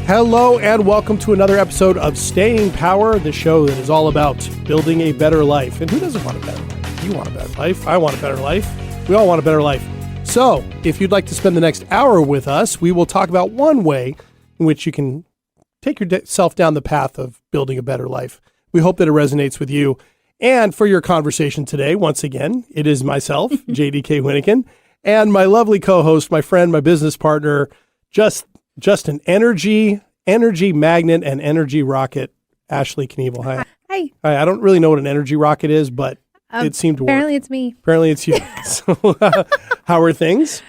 Hello and welcome to another episode of Staying Power, the show that is all about building a better life. And who doesn't want a better life? You want a better life. I want a better life. We all want a better life. So if you'd like to spend the next hour with us, we will talk about one way in which you can take yourself down the path of building a better life. We hope that it resonates with you. And for your conversation today, once again, it is myself, JDK Winnikin, and my lovely co-host, my friend, my business partner, just an energy magnet and energy rocket, Ashley Knievel. Hi. Hi. Hi. I don't really know what an energy rocket is, but it seemed to work. Apparently it's me. Apparently it's you. So, how are things?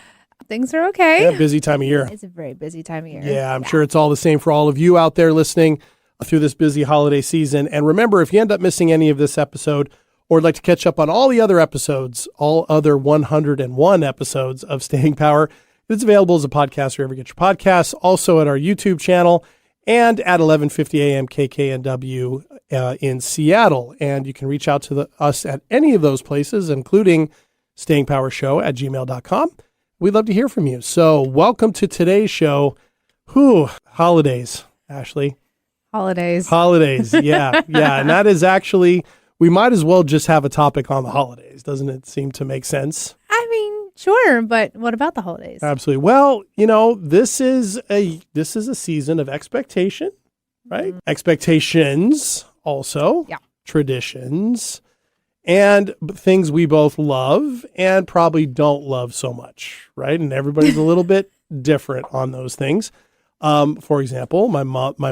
Things are okay. Yeah, busy time of year. It's a very busy time of year. Yeah, I'm sure it's all the same for all of you out there listening through this busy holiday season. And remember, if you end up missing any of this episode or would like to catch up on all the other episodes, all other 101 episodes of Staying Power, it's available as a podcast wherever you get your podcasts, also at our YouTube channel and at 1150 AM KKNW in Seattle. And you can reach out to us at any of those places, including stayingpowershow@gmail.com. We'd love to hear from you. So welcome to today's show. Holidays, Ashley. Holidays. Yeah. And that is actually, we might as well just have a topic on the holidays. Doesn't it seem to make sense? I mean, sure, but what about the holidays? Absolutely. Well, this is a season of expectation, right? Mm-hmm. Expectations also. Yeah. Traditions and things we both love and probably don't love so much, right? And everybody's a little bit different on those things. For example, my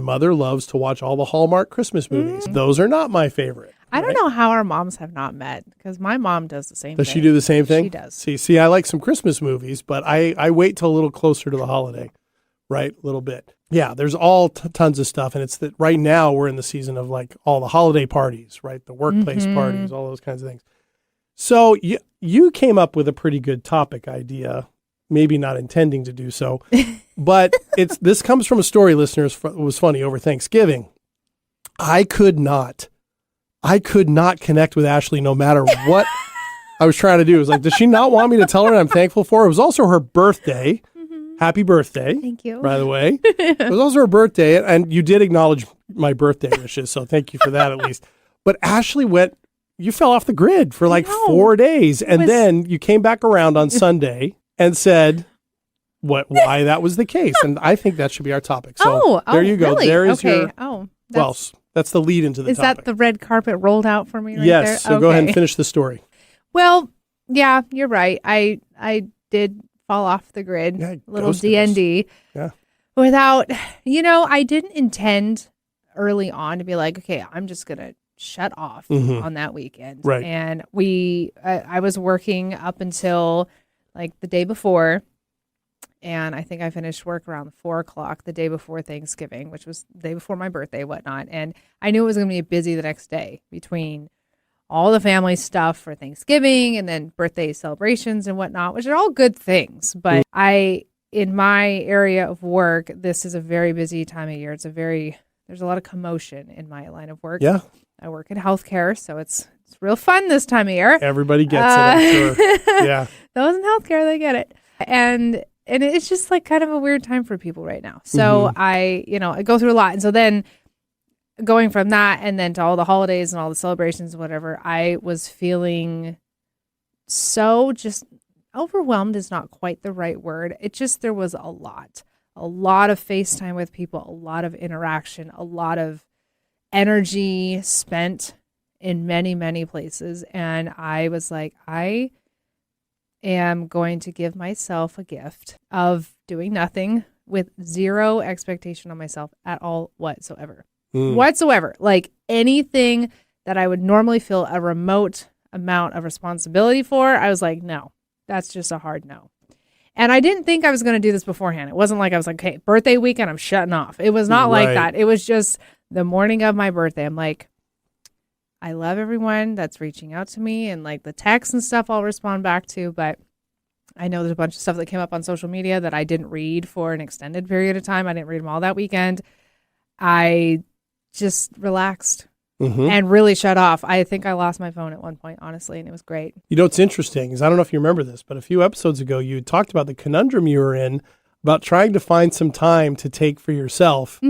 mother loves to watch all the Hallmark Christmas movies. Mm-hmm. Those are not my favorite. I don't know how our moms have not met because my mom does the same thing. Does she do the same thing? She does. See, I like some Christmas movies, but I wait till a little closer to the holiday, right? A little bit. Yeah, there's all tons of stuff. And it's that right now we're in the season of like all the holiday parties, right? The workplace parties, all those kinds of things. So you came up with a pretty good topic idea, maybe not intending to do so, but this comes from a story, listeners. It was funny over Thanksgiving. I could not connect with Ashley no matter what I was trying to do. It was like, does she not want me to tell her I'm thankful for her? It was also her birthday. Mm-hmm. Happy birthday. Thank you. By the way. It was also her birthday, and you did acknowledge my birthday wishes, so thank you for that at least. But Ashley you fell off the grid for like 4 days, and then you came back around on Sunday and said why that was the case. And I think that should be our topic. So there you go. Really? There is your... That's the lead into the topic. Is that the red carpet rolled out for me right there? Yes. So go ahead and finish the story. Well, yeah, you're right. I did fall off the grid, little DND. Yeah. Without, I didn't intend early on to be like, okay, I'm just going to shut off on that weekend. Right. And I was working up until like the day before. And I think I finished work around 4:00 the day before Thanksgiving, which was the day before my birthday, whatnot. And I knew it was going to be busy the next day between all the family stuff for Thanksgiving and then birthday celebrations and whatnot, which are all good things. But in my area of work, this is a very busy time of year. There's a lot of commotion in my line of work. Yeah. I work in healthcare, so it's real fun this time of year. Everybody gets it, I'm sure. Yeah. Those in healthcare, they get it. And it's just like kind of a weird time for people right now. So I go through a lot. And so then going from that and then to all the holidays and all the celebrations and whatever, I was feeling so just overwhelmed is not quite the right word. There was a lot of FaceTime with people, a lot of interaction, a lot of energy spent in many, many places. And I was like, I am going to give myself a gift of doing nothing with zero expectation on myself at all whatsoever. Like anything that I would normally feel a remote amount of responsibility for, I was like, no, that's just a hard no. And I didn't think I was going to do this beforehand. It wasn't like I was like, okay, birthday weekend, I'm shutting off. It was not like that. It was just the morning of my birthday. I'm like, I love everyone that's reaching out to me and like the texts and stuff I'll respond back to. But I know there's a bunch of stuff that came up on social media that I didn't read for an extended period of time. I didn't read them all that weekend. I just relaxed and really shut off. I think I lost my phone at one point, honestly, and it was great. You know, what's interesting is I don't know if you remember this, but a few episodes ago, you talked about the conundrum you were in about trying to find some time to take for yourself.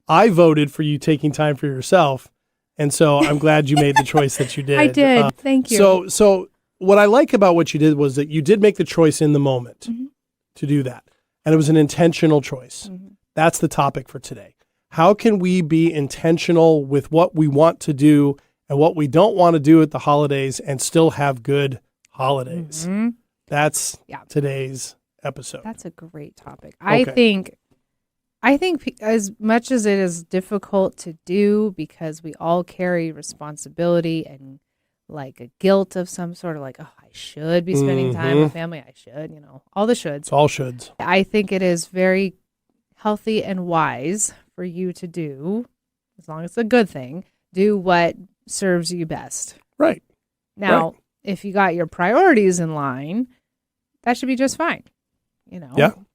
I voted for you taking time for yourself. And so I'm glad you made the choice that you did. I did. Thank you. So what I like about what you did was that you did make the choice in the moment to do that. And it was an intentional choice. That's the topic for today. How can we be intentional with what we want to do and what we don't want to do at the holidays and still have good holidays? That's today's episode. That's a great topic. Okay. I think as much as it is difficult to do because we all carry responsibility and like a guilt of some sort of like, oh, I should be spending time with family. I should, all the shoulds. It's all shoulds. I think it is very healthy and wise for you to do, as long as it's a good thing, do what serves you best. Right. Now, if you got your priorities in line, that should be just fine.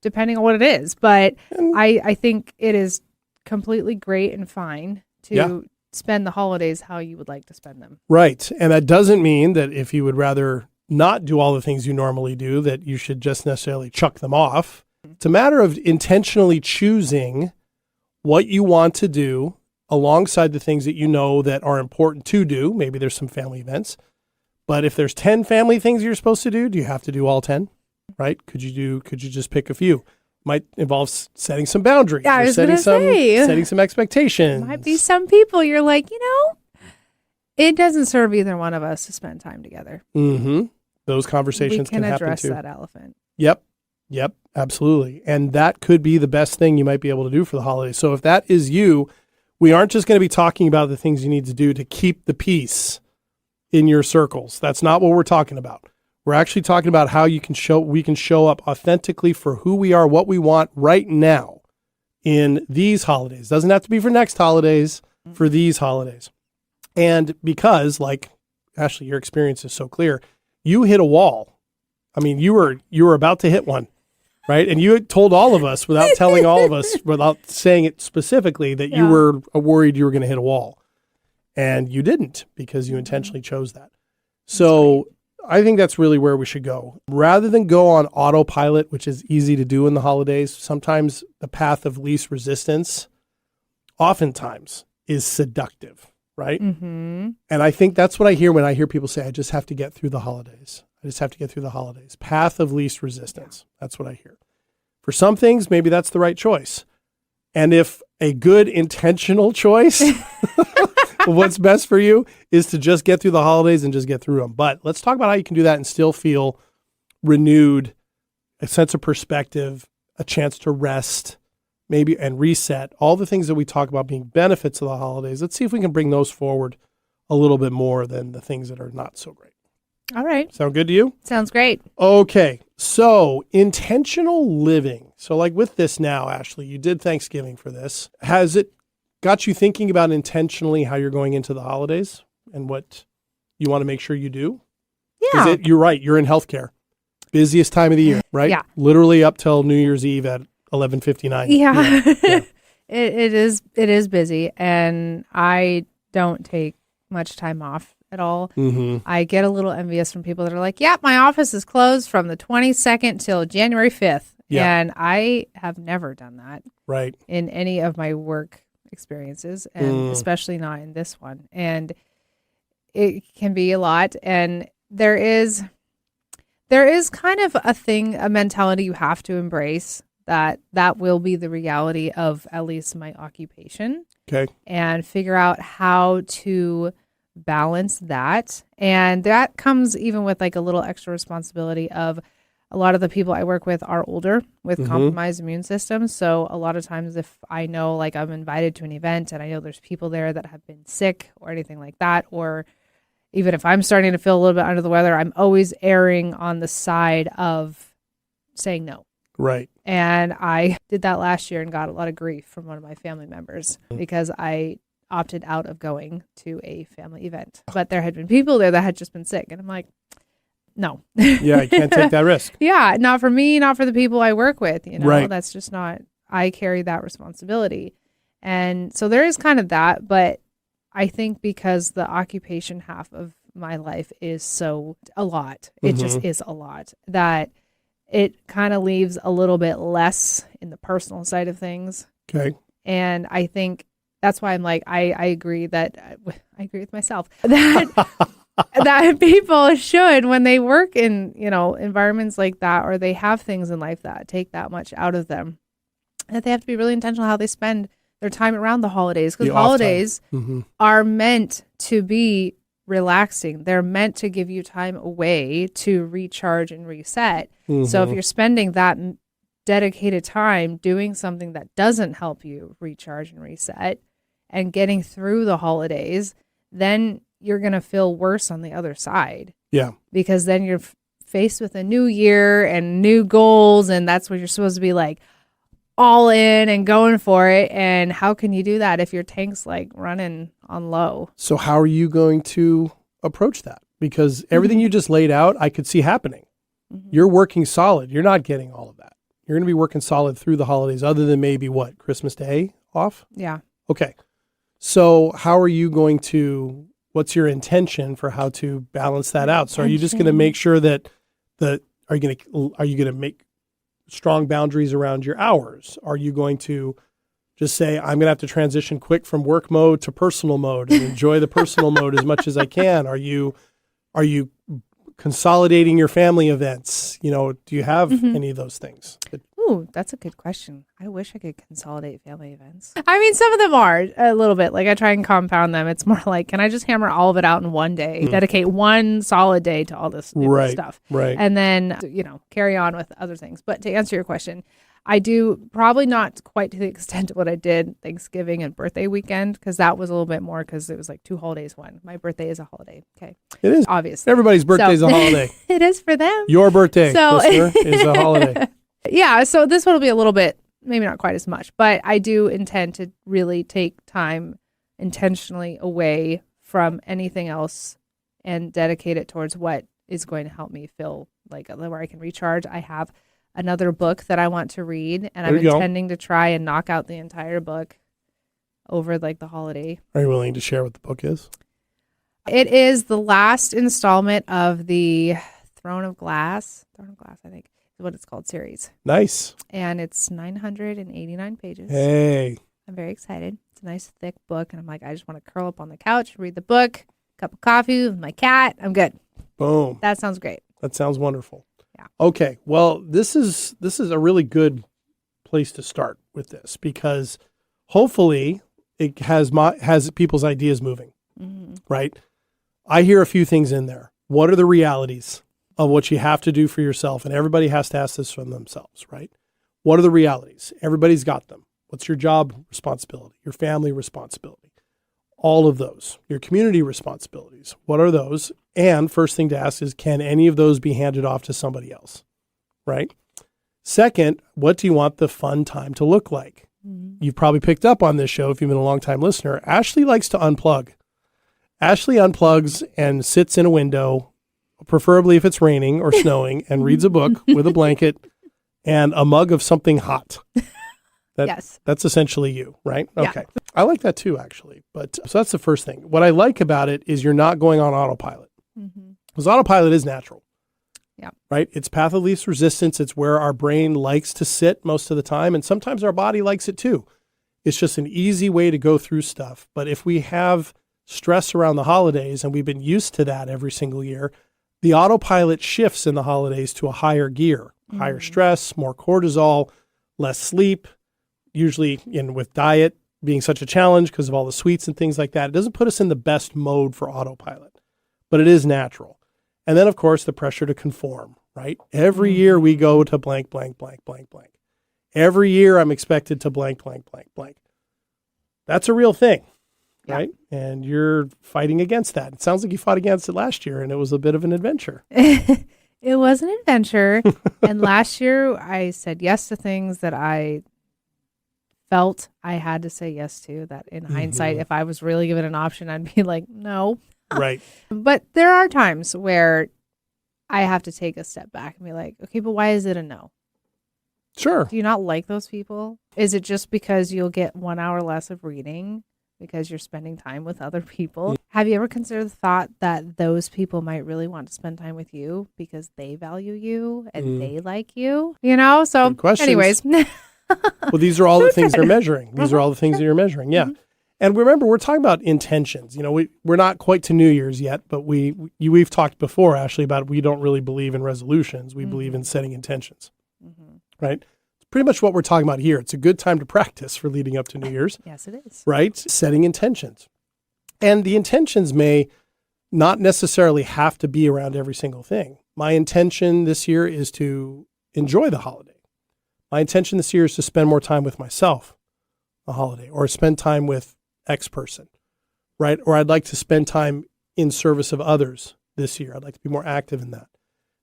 Depending on what it is. But I think it is completely great and fine to spend the holidays how you would like to spend them. Right. And that doesn't mean that if you would rather not do all the things you normally do, that you should just necessarily chuck them off. It's a matter of intentionally choosing what you want to do alongside the things that you know that are important to do. Maybe there's some family events. But if there's 10 family things you're supposed to do you have to do all 10? Right? Could you just pick a few? Might involve setting some boundaries. Yeah, I was going to say. Setting some expectations. Might be some people you're like, it doesn't serve either one of us to spend time together. Those conversations can happen too. We can address that elephant. Yep, absolutely. And that could be the best thing you might be able to do for the holidays. So if that is you, we aren't just going to be talking about the things you need to do to keep the peace in your circles. That's not what we're talking about. We're actually talking about how we can show up authentically for who we are, what we want right now in these holidays. Doesn't have to be for next holidays, for these holidays. And because, like, Ashley, your experience is so clear, you hit a wall. I mean, you were about to hit one, right? And you had told all of us without telling all of us, without saying it specifically, that you were worried you were going to hit a wall. And you didn't, because you intentionally chose that. So I think that's really where we should go. Rather than go on autopilot, which is easy to do in the holidays, sometimes the path of least resistance oftentimes is seductive, right? And I think that's what I hear when I hear people say, I just have to get through the holidays. Path of least resistance. That's what I hear. For some things, maybe that's the right choice. And if a good intentional choice what's best for you is to just get through the holidays and just get through them. But let's talk about how you can do that and still feel renewed, a sense of perspective, a chance to rest, maybe, and reset. All the things that we talk about being benefits of the holidays. Let's see if we can bring those forward a little bit more than the things that are not so great. All right. Sound good to you? Sounds great. Okay. So intentional living. So like with this now, Ashley, you did Thanksgiving for this. Has it got you thinking about intentionally how you're going into the holidays and what you want to make sure you do? Yeah. You're right. You're in healthcare. Busiest time of the year, right? Yeah. Literally up till New Year's Eve at 11:59. Yeah. It is busy, and I don't take much time off at all. I get a little envious from people that are like, my office is closed from the 22nd till January 5th. Yeah. And I have never done that in any of my work experiences, and especially not in this one. And it can be a lot. And there is kind of a mentality you have to embrace that will be the reality of at least my occupation. Okay. And figure out how to balance that. And that comes even with like a little extra responsibility of a lot of the people I work with are older with compromised immune systems. So a lot of times if I know like I'm invited to an event and I know there's people there that have been sick or anything like that, or even if I'm starting to feel a little bit under the weather, I'm always erring on the side of saying no. Right. And I did that last year and got a lot of grief from one of my family members because I opted out of going to a family event. But there had been people there that had just been sick. And I'm like, no. Yeah, you can't take that risk. Yeah, not for me, not for the people I work with. Right. That's just not, I carry that responsibility. And so there is kind of that. But I think because the occupation half of my life is so a lot, it just is a lot, that it kind of leaves a little bit less in the personal side of things. Okay. And I think that's why I'm like, I agree that I agree with myself that that people should, when they work in, environments like that, or they have things in life that take that much out of them, that they have to be really intentional how they spend their time around the holidays, because holidays are meant to be relaxing. They're meant to give you time away to recharge and reset. So if you're spending that dedicated time doing something that doesn't help you recharge and reset and getting through the holidays, then you're going to feel worse on the other side. Yeah. Because then you're faced with a new year and new goals, and that's what you're supposed to be like all in and going for it. And how can you do that if your tank's like running on low? So how are you going to approach that? Because everything you just laid out, I could see happening. You're working solid. You're not getting all of that. You're going to be working solid through the holidays, other than maybe what, Christmas Day off? Yeah. Okay. So how are you going to, what's your intention for how to balance that out? So are you just going to make sure that are you going to make strong boundaries around your hours? Are you going to just say, I'm going to have to transition quick from work mode to personal mode and enjoy the personal mode as much as I can? Are you consolidating your family events? Do you have any of those things? Ooh, that's a good question. I wish I could consolidate family events. I mean, some of them are a little bit. Like I try and compound them. It's more like, can I just hammer all of it out in one day? Dedicate one solid day to all this stuff. Right. And then, carry on with other things. But to answer your question, I do probably not quite to the extent of what I did Thanksgiving and birthday weekend, because that was a little bit more, because it was like 2 holidays. My birthday is a holiday. Okay. It is. Obviously. Everybody's birthday is a holiday. It is for them. Your birthday, listener, is a holiday. Yeah, so this one will be a little bit, maybe not quite as much, but I do intend to really take time intentionally away from anything else and dedicate it towards what is going to help me feel like where I can recharge. I have another book that I want to read, and I'm intending to try and knock out the entire book over like the holiday. Are you willing to share what the book is? It is the last installment of the Throne of Glass, I think. What it's called series. Nice. And it's 989 pages. Hey. I'm very excited. It's a nice thick book, and I'm like, I just want to curl up on the couch, read the book, cup of coffee with my cat. I'm good. Boom. That sounds great. That sounds wonderful. Yeah. Okay. Well, this is a really good place to start with this, because hopefully it has people's ideas moving. Right? I hear a few things in there. What are the realities of what you have to do for yourself? And everybody has to ask this from themselves, right? What are the realities? Everybody's got them. What's your job responsibility, your family responsibility, all of those, your community responsibilities? What are those? And first thing to ask is, can any of those be handed off to somebody else, right? Second, what do you want the fun time to look like? You've probably picked up on this show if you've been a long-time listener. Ashley likes to unplug. Ashley unplugs and sits in a window, preferably if it's raining or snowing, and reads a book with a blanket and a mug of something hot. Yes. That's essentially you, right? Yeah. Okay. I like that too, actually. But so that's the first thing. What I like about it is you're not going on autopilot. Because autopilot is natural. Yeah. Right? It's path of least resistance. It's where our brain likes to sit most of the time. And sometimes our body likes it too. It's just an easy way to go through stuff. But if we have stress around the holidays, and we've been used to that every single year, the autopilot shifts in the holidays to a higher gear, higher stress, more cortisol, less sleep, usually with diet being such a challenge because of all the sweets and things like that. It doesn't put us in the best mode for autopilot, but it is natural. And then, of course, the pressure to conform, right? Every year we go to blank, blank, blank, blank, blank. Every year I'm expected to blank, blank, blank, blank. That's a real thing. Right? And you're fighting against that. It sounds like you fought against it last year, and it was a bit of an adventure. It was an adventure. And last year I said yes to things that I felt I had to say yes to, that in hindsight, if I was really given an option, I'd be like, no. Right. But there are times where I have to take a step back and be like, okay, but why is it a no? Sure. Do you not like those people? Is it just because you'll get 1 hour less of reading because you're spending time with other people? Have you ever considered the thought that those people might really want to spend time with you because they value you and they like you? So anyways. Well, these are all the things they're measuring. These are all the things that you're measuring. Yeah. And remember, we're talking about intentions. We're not quite to New Year's yet, but we've talked before, Ashley, about we don't really believe in resolutions. We believe in setting intentions, right? It's pretty much what we're talking about here. It's a good time to practice for leading up to New Year's. Yes, it is. Right? Setting intentions. And the intentions may not necessarily have to be around every single thing. My intention this year is to enjoy the holiday. My intention this year is to spend more time with myself a holiday, or spend time with X person, right? Or I'd like to spend time in service of others this year. I'd like to be more active in that.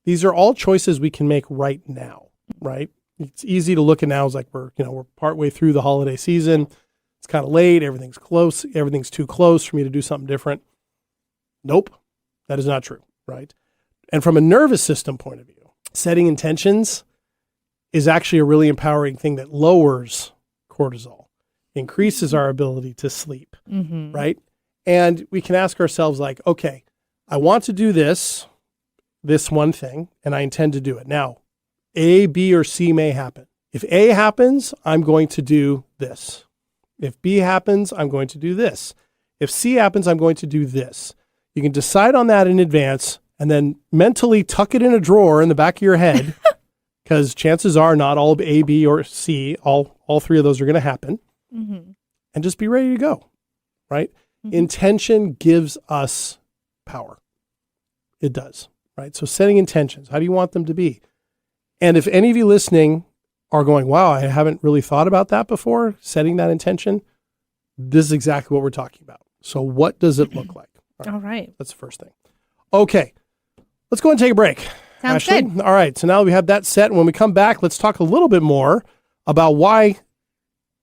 These are all choices we can make right now, right? It's easy to look at now as like we're partway through the holiday season. It's kind of late. Everything's close. Everything's too close for me to do something different. Nope, that is not true, right? And from a nervous system point of view, setting intentions is actually a really empowering thing that lowers cortisol, increases our ability to sleep, right? And we can ask ourselves like, okay, I want to do this one thing, and I intend to do it. Now, A, B, or C may happen. If A happens, I'm going to do this. If B happens, I'm going to do this. If C happens, I'm going to do this. You can decide on that in advance and then mentally tuck it in a drawer in the back of your head because chances are not all A, B, or C, all three of those are going to happen. And just be ready to go, right? Intention gives us power. It does, right? So setting intentions, how do you want them to be? And if any of you listening are going, wow, I haven't really thought about that before, setting that intention, this is exactly what we're talking about. So what does it look like? All right. That's the first thing. Okay. Let's go and take a break. Sounds Ashley? good. All right. So now we have that set. When we come back, let's talk a little bit more about why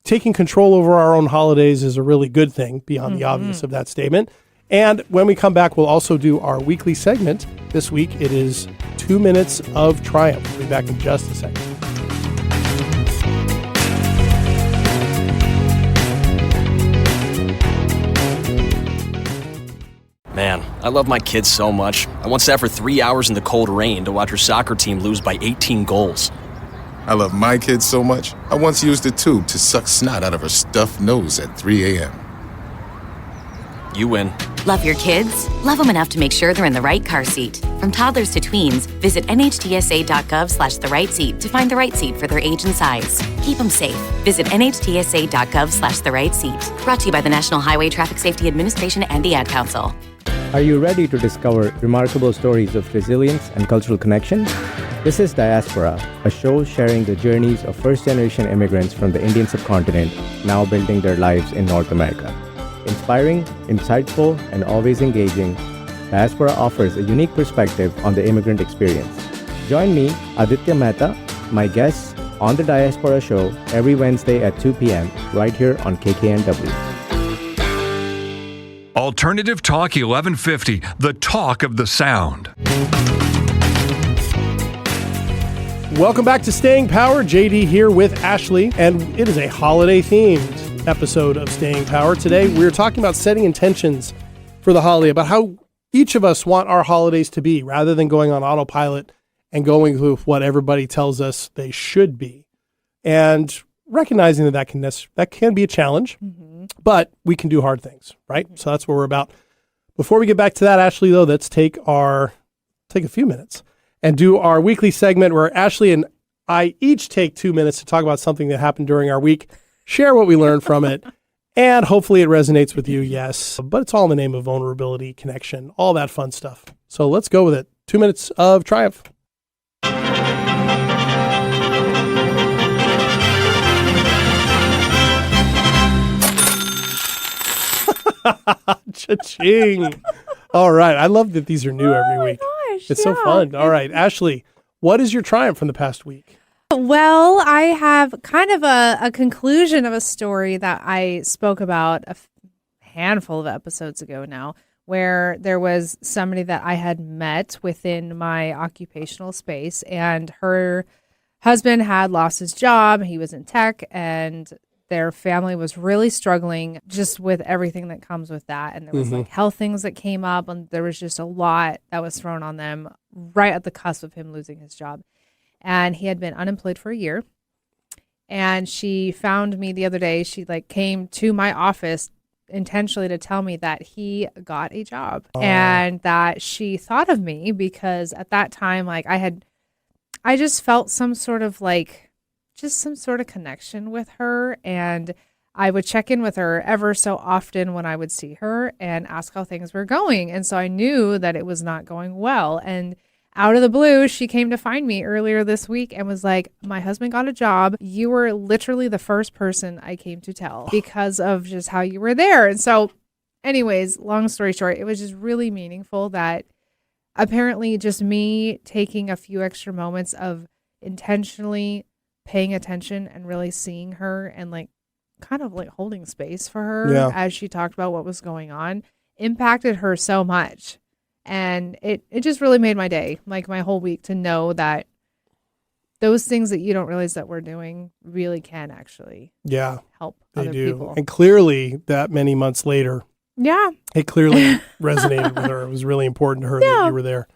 taking control over our own holidays is a really good thing beyond the obvious of that statement. And when we come back, we'll also do our weekly segment. This week, it is 2 Minutes of Triumph. We'll be back in just a second. Man, I love my kids so much. I once sat for 3 hours in the cold rain to watch her soccer team lose by 18 goals. I love my kids so much, I once used a tube to suck snot out of her stuffed nose at 3 a.m. You win. Love your kids? Love them enough to make sure they're in the right car seat. From toddlers to tweens, visit nhtsa.gov/the right seat to find the right seat for their age and size. Keep them safe. Visit nhtsa.gov/the right seat. Brought to you by the National Highway Traffic Safety Administration and the Ad Council. Are you ready to discover remarkable stories of resilience and cultural connection? This is Diaspora, a show sharing the journeys of first-generation immigrants from the Indian subcontinent now building their lives in North America. Inspiring, insightful, and always engaging, Diaspora offers a unique perspective on the immigrant experience. Join me, Aditya Mehta, my guests, on the Diaspora Show every Wednesday at 2 p.m. right here on KKNW. Alternative Talk 1150, the talk of the sound. Welcome back to Staying Power. JD here with Ashley, and it is a holiday-themed episode of Staying Power. Today, we're talking about setting intentions for the holiday, about how each of us want our holidays to be, rather than going on autopilot and going with what everybody tells us they should be. And recognizing that can be a challenge, but we can do hard things, right? So that's what we're about. Before we get back to that, Ashley, though, let's take a few minutes and do our weekly segment where Ashley and I each take 2 minutes to talk about something that happened during our week, share what we learned from it, and hopefully it resonates with you, yes. But it's all in the name of vulnerability, connection, all that fun stuff. So let's go with it. 2 minutes of triumph. Cha-ching. All right. I love that these are new every week. Gosh, it's so fun. All right. Ashley, what is your triumph from the past week? Well, I have kind of a conclusion of a story that I spoke about a handful of episodes ago now, where there was somebody that I had met within my occupational space, and her husband had lost his job. He was in tech, and their family was really struggling just with everything that comes with that. And there was like health things that came up, and there was just a lot that was thrown on them right at the cusp of him losing his job. And he had been unemployed for a year. And she found me the other day. She like came to my office intentionally to tell me that he got a job and that she thought of me because at that time, like I just felt some sort of connection with her, and I would check in with her ever so often when I would see her and ask how things were going. And so I knew that it was not going well. And out of the blue, she came to find me earlier this week and was like, my husband got a job. You were literally the first person I came to tell because of just how you were there. And so anyways, long story short, it was just really meaningful that apparently just me taking a few extra moments of intentionally paying attention and really seeing her and like kind of like holding space for her as she talked about what was going on impacted her so much. And it just really made my day, like my whole week, to know that those things that you don't realize that we're doing really can actually help other people. And clearly that many months later, it clearly resonated with her. It was really important to her that you were there.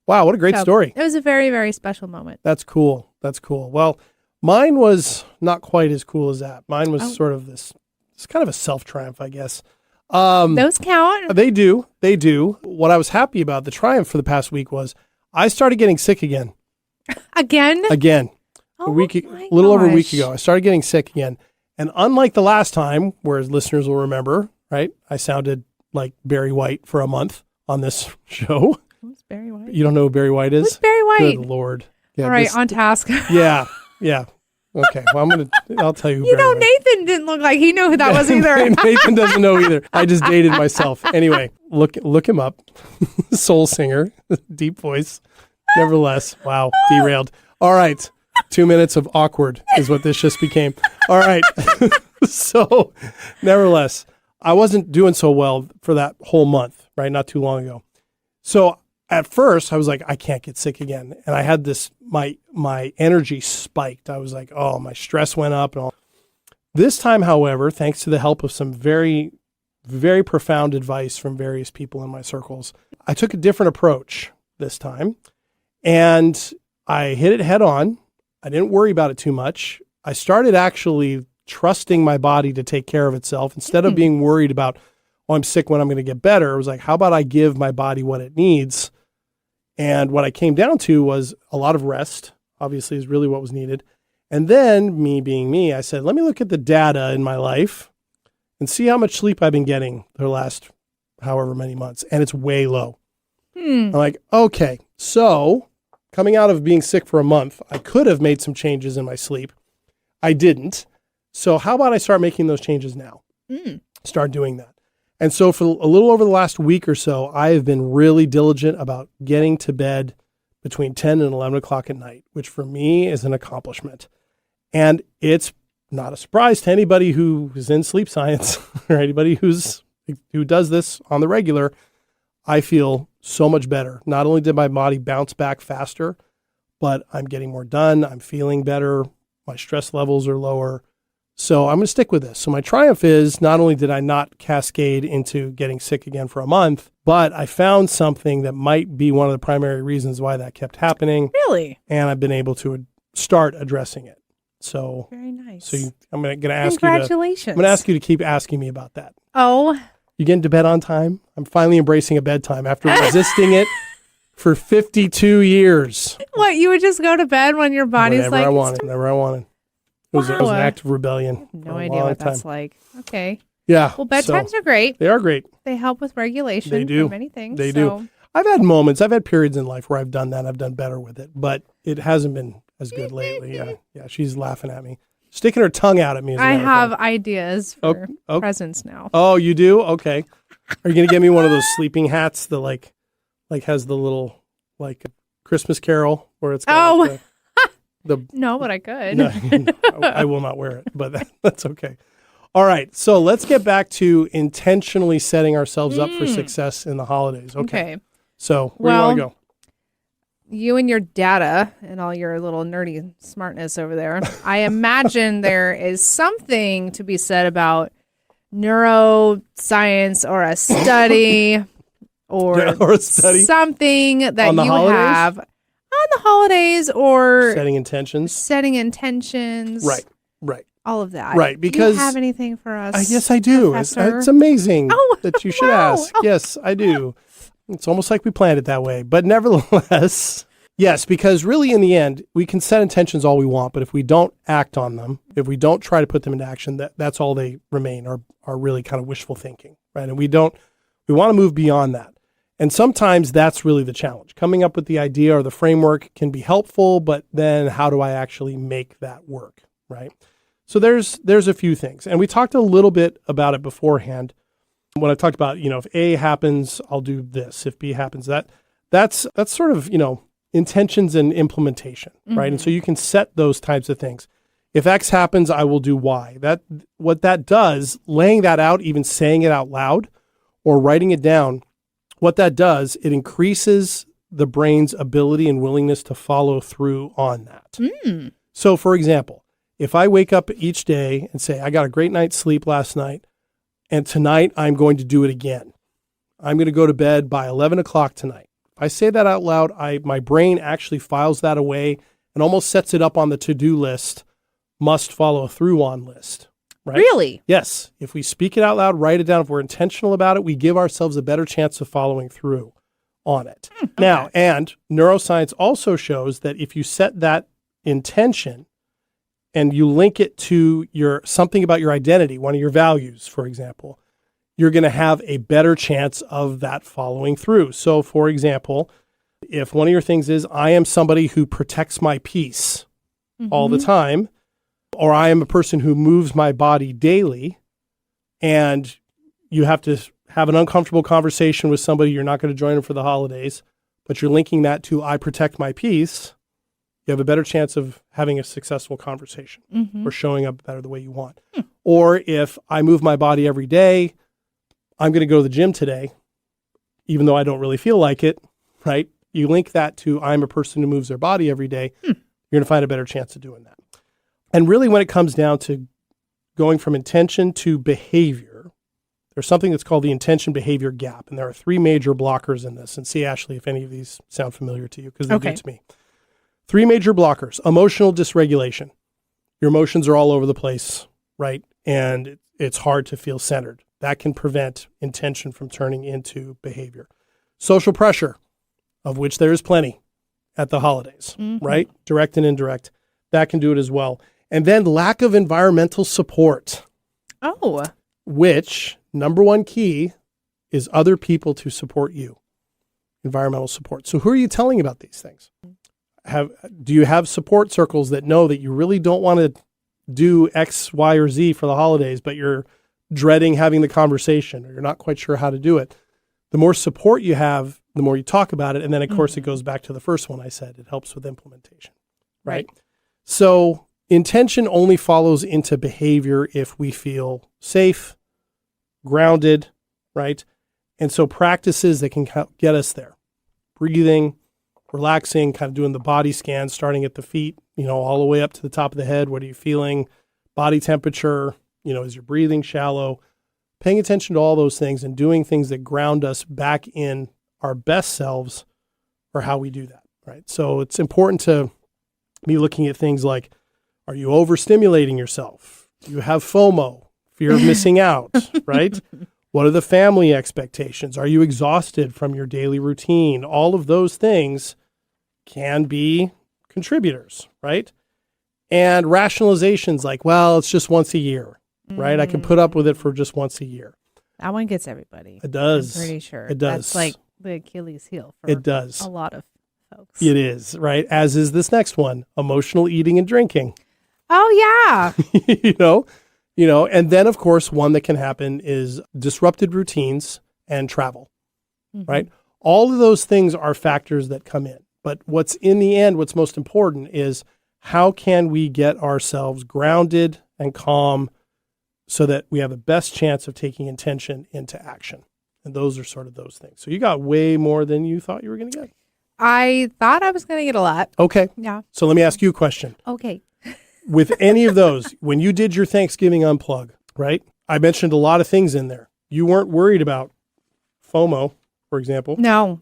Wow, what a great story. It was a very, very special moment. That's cool. That's cool. Well, mine was not quite as cool as that. Mine was sort of this kind of a self-triumph, I guess. Those count. They do. They do. What I was happy about, the triumph for the past week, was I started getting sick again. Again. A little over a week ago, I started getting sick again. And unlike the last time, where listeners will remember, right, I sounded like Barry White for a month on this show. Who's Barry White? You don't know who Barry White is? Who's Barry White? Good Lord. Yeah, all right, on task. Yeah. Okay, well, I'll tell you. You know, Nathan didn't look like he knew who that was either. Nathan doesn't know either. I just dated myself. Anyway, look him up. Soul singer, deep voice. Nevertheless, wow, derailed. All right, 2 minutes of awkward is what this just became. All right, so nevertheless, I wasn't doing so well for that whole month, right? Not too long ago. So at first, I was like, I can't get sick again. And I had this, my energy spiked. I was like, oh, my stress went up. And all. This time, however, thanks to the help of some very, very profound advice from various people in my circles, I took a different approach this time. And I hit it head on. I didn't worry about it too much. I started actually trusting my body to take care of itself instead of being worried about, oh, I'm sick, when I'm going to get better. I was like, how about I give my body what it needs? And what I came down to was a lot of rest, obviously, is really what was needed. And then, me being me, I said, let me look at the data in my life and see how much sleep I've been getting the last however many months. And it's way low. I'm like, okay, so coming out of being sick for a month, I could have made some changes in my sleep. I didn't. So how about I start making those changes now? Start doing that. And so for a little over the last week or so, I have been really diligent about getting to bed between 10 and 11 o'clock at night, which for me is an accomplishment. And it's not a surprise to anybody who is in sleep science or anybody who does this on the regular. I feel so much better. Not only did my body bounce back faster, but I'm getting more done. I'm feeling better. My stress levels are lower. So I'm going to stick with this. So my triumph is not only did I not cascade into getting sick again for a month, but I found something that might be one of the primary reasons why that kept happening. Really? And I've been able to start addressing it. So very nice. So I'm going to ask you. Congratulations. I'm going to ask you to keep asking me about that. Oh. You getting to bed on time? I'm finally embracing a bedtime after resisting it for 52 years. What, you would just go to bed when your body's whenever like... Whenever I wanted. It was an act of rebellion. No idea what that's like. Okay. Yeah. Well, bedtimes are great. They are great. They help with regulation. They do. For many things. They do. I've had moments, I've had periods in life where I've done that. I've done better with it, but it hasn't been as good lately. Yeah. She's laughing at me. Sticking her tongue out at me. I have ideas for presents now. Oh, you do? Okay. Are you going to get me one of those sleeping hats that like has the little like Christmas Carol where it's got like no, but I could. No, I will not wear it, but that's okay. All right. So let's get back to intentionally setting ourselves up for success in the holidays. Okay. So where do you want to go? you and your data and all your little nerdy smartness over there, I imagine there is something to be said about neuroscience or a study or a study something that on the you holidays? have on the holidays or Setting intentions. Right. All of that. Right, because- do you have anything for us? Yes, I do. It's Professor? amazing Oh, that you should wow. ask. Yes, I do. It's almost like we planned it that way. But nevertheless, yes, because really in the end, we can set intentions all we want, but if we don't act on them, if we don't try to put them into action, that's all they remain are really kind of wishful thinking, right? And we want to move beyond that. And sometimes that's really the challenge. Coming up with the idea or the framework can be helpful, but then how do I actually make that work, right? So there's a few things. And we talked a little bit about it beforehand. When I talked about, if A happens, I'll do this. If B happens, that's sort of, intentions and implementation, right? And so you can set those types of things. If X happens, I will do Y. What that does, laying that out, even saying it out loud or writing it down, what that does, it increases the brain's ability and willingness to follow through on that. So for example, if I wake up each day and say, I got a great night's sleep last night, and tonight I'm going to do it again. I'm going to go to bed by 11 o'clock tonight. If I say that out loud, my brain actually files that away and almost sets it up on the to-do list, must follow through on list. Right? Really? Yes. If we speak it out loud, write it down, if we're intentional about it, we give ourselves a better chance of following through on it. Okay. Now, and neuroscience also shows that if you set that intention and you link it to something about your identity, one of your values, for example, you're going to have a better chance of that following through. So, for example, if one of your things is, I am somebody who protects my peace all the time, or I am a person who moves my body daily, and you have to have an uncomfortable conversation with somebody, you're not going to join them for the holidays, but you're linking that to I protect my peace, you have a better chance of having a successful conversation or showing up better the way you want. Or if I move my body every day, I'm going to go to the gym today, even though I don't really feel like it, right? You link that to I'm a person who moves their body every day, you're going to find a better chance of doing that. And really when it comes down to going from intention to behavior, there's something that's called the intention behavior gap. And there are 3 major blockers in this. And see, Ashley, if any of these sound familiar to you, because they do to me. 3 major blockers. Emotional dysregulation. Your emotions are all over the place, right? And it's hard to feel centered. That can prevent intention from turning into behavior. Social pressure, of which there is plenty at the holidays, right? Direct and indirect. That can do it as well. And then lack of environmental support. Oh. Which, number one key, is other people to support you. Environmental support. So who are you telling about these things? Do you have support circles that know that you really don't want to do X, Y, or Z for the holidays, but you're dreading having the conversation or you're not quite sure how to do it? The more support you have, the more you talk about it. And then, of course, it goes back to the first one I said. It helps with implementation, right? So intention only follows into behavior if we feel safe, grounded, right? And so practices that can get us there. Breathing, relaxing, kind of doing the body scan, starting at the feet, all the way up to the top of the head. What are you feeling? Body temperature, is your breathing shallow? Paying attention to all those things and doing things that ground us back in our best selves or how we do that, right? So it's important to be looking at things like, are you overstimulating yourself? Do you have FOMO, fear of missing out, right? What are the family expectations? Are you exhausted from your daily routine? All of those things can be contributors, right? And rationalizations like, well, it's just once a year, right? I can put up with it for just once a year. That one gets everybody. It does. I'm pretty sure. It does. That's like the Achilles heel for it does. A lot of folks. It is, right? As is this next one, emotional eating and drinking. Oh, yeah. And then, of course, one that can happen is disrupted routines and travel, right? All of those things are factors that come in. But what's most important is how can we get ourselves grounded and calm so that we have the best chance of taking intention into action? And those are sort of those things. So you got way more than you thought you were going to get. I thought I was going to get a lot. Okay. Yeah. So let me ask you a question. Okay. With any of those, when you did your Thanksgiving unplug, right? I mentioned a lot of things in there. You weren't worried about FOMO, for example. No,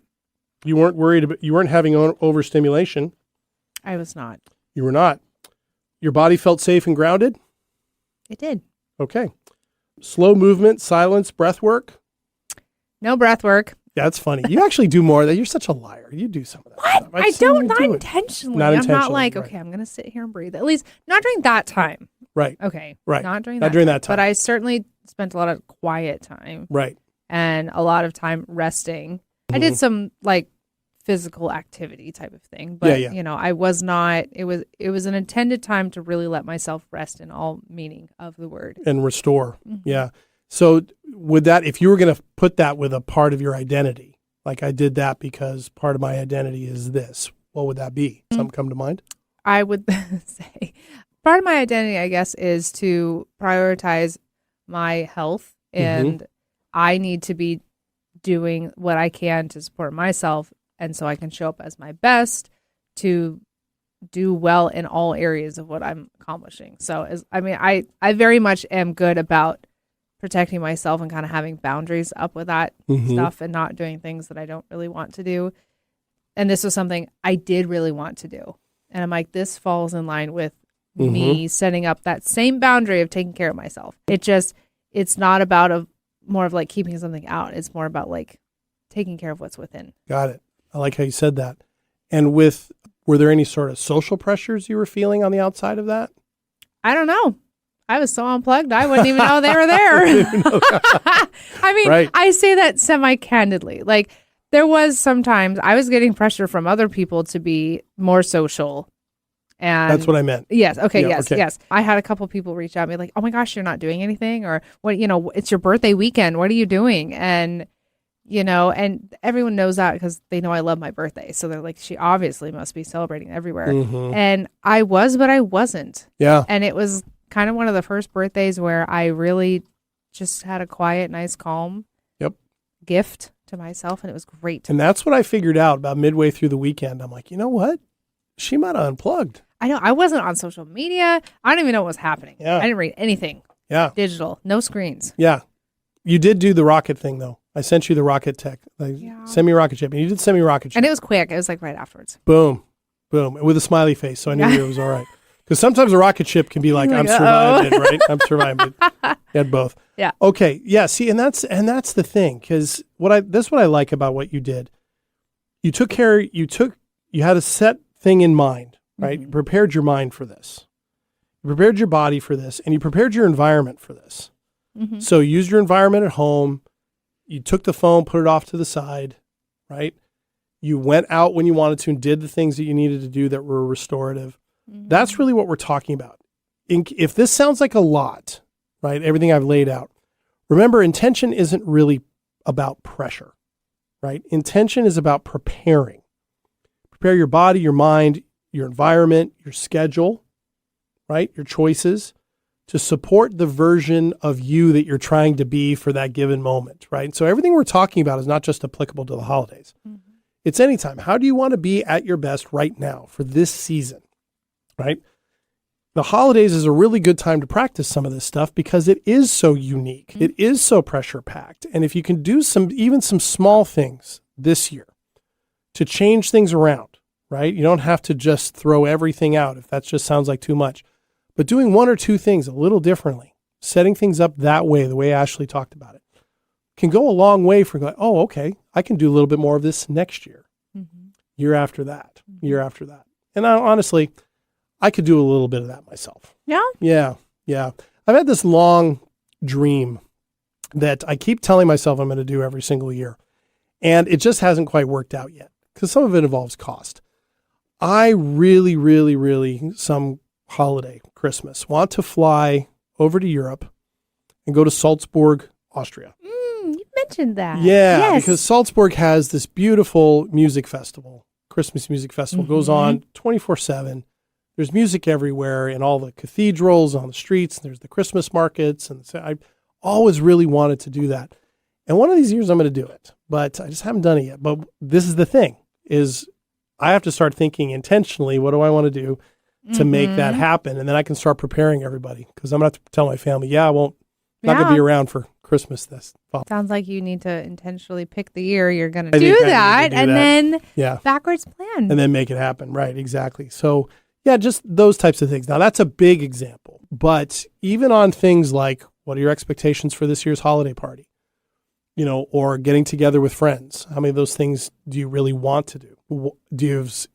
You weren't worried about, you weren't having overstimulation. I was not. You were not. Your body felt safe and grounded. It did. Okay. Slow movement, silence, breath work. No breath work. Yeah, that's funny. You actually do more of that. You're such a liar. You do some of that stuff. I've I seen you don't, not do it. intentionally. Not I'm intentionally, not like, right. okay, I'm going to sit here and breathe. At least not during that time. Right. Okay. Right. Not during Not that during time. that time. But I certainly spent a lot of quiet time Right. and a lot of time resting. I did some like physical activity type of thing, but Yeah. you know, I was not, it was an intended time to really let myself rest in all meaning of the word. And restore. Mm-hmm. Yeah. So would that, if you were going to put that with a part of your identity, like I did that because part of my identity is this, what would that be? Something come to mind? I would say part of my identity, I guess, is to prioritize my health, and I need to be doing what I can to support myself, and so I can show up as my best to do well in all areas of what I'm accomplishing. So, I very much am good about protecting myself and kind of having boundaries up with that stuff and not doing things that I don't really want to do. And this was something I did really want to do. And I'm like, this falls in line with me setting up that same boundary of taking care of myself. It's not about more of like keeping something out. It's more about like taking care of what's within. Got it. I like how you said that. And were there any sort of social pressures you were feeling on the outside of that? I don't know. I was so unplugged, I wouldn't even know they were there. I mean, Right. I say that semi-candidly. Like, there was sometimes I was getting pressure from other people to be more social. And That's what I meant. Yes. Okay. Yeah, Yes. okay. Yes. I had a couple people reach out to me like, oh my gosh, you're not doing anything, or what, it's your birthday weekend. What are you doing? And, and everyone knows that because they know I love my birthday. So they're like, she obviously must be celebrating everywhere. And I was, but I wasn't. Yeah. And it was kind of one of the first birthdays where I really just had a quiet, nice, calm gift to myself. And it was great. And that's what I figured out about midway through the weekend. I'm like, you know what? She might have unplugged. I know. I wasn't on social media. I don't even know what was happening. Yeah. I didn't read anything. Yeah. Digital. No screens. Yeah. You did do the rocket thing, though. I sent you the rocket tech. Send me a rocket ship. And you did send me a rocket ship. And it was quick. It was like right afterwards. Boom. Boom. With a smiley face. So I knew it was all right. Because sometimes a rocket ship can be like, I'm surviving, right? I'm surviving. But you had both. Yeah. Okay. Yeah. See, and that's the thing. Because that's what I like about what you did. You had a set thing in mind, right? You prepared your mind for this. You prepared your body for this, and you prepared your environment for this. So you used your environment at home. You took the phone, put it off to the side, right? You went out when you wanted to and did the things that you needed to do that were restorative. That's really what we're talking about. If this sounds like a lot, right, everything I've laid out, remember, intention isn't really about pressure, right? Intention is about preparing. Prepare your body, your mind, your environment, your schedule, right? Your choices to support the version of you that you're trying to be for that given moment, right? So everything we're talking about is not just applicable to the holidays. It's anytime. How do you want to be at your best right now for this season, right? The holidays is a really good time to practice some of this stuff because it is so unique. It is so pressure packed. And if you can do even some small things this year to change things around, right? You don't have to just throw everything out if that just sounds like too much. But doing one or two things a little differently, setting things up that way, the way Ashley talked about it, can go a long way for going, oh, okay, I can do a little bit more of this next year, year after that, year after that. And honestly, I could do a little bit of that myself. Yeah? Yeah. I've had this long dream that I keep telling myself I'm going to do every single year. And it just hasn't quite worked out yet because some of it involves cost. I really, really, really, some holiday, Christmas, want to fly over to Europe and go to Salzburg, Austria. You mentioned that. Yeah, Yes. because Salzburg has this beautiful music festival, Christmas music festival, goes on 24/7. There's music everywhere in all the cathedrals, on the streets. There's the Christmas markets. And so I always really wanted to do that. And one of these years I'm going to do it, but I just haven't done it yet. But this is the thing, is I have to start thinking intentionally, what do I want to do to make that happen? And then I can start preparing everybody, because I'm going to have to tell my family, yeah, I won't, not going to be around for Christmas this fall. Sounds like you need to intentionally pick the year you're going to do that, and then backwards plan. And then make it happen. Right, exactly. So, yeah, just those types of things. Now, that's a big example. But even on things like, what are your expectations for this year's holiday party? You know, or getting together with friends. How many of those things do you really want to do?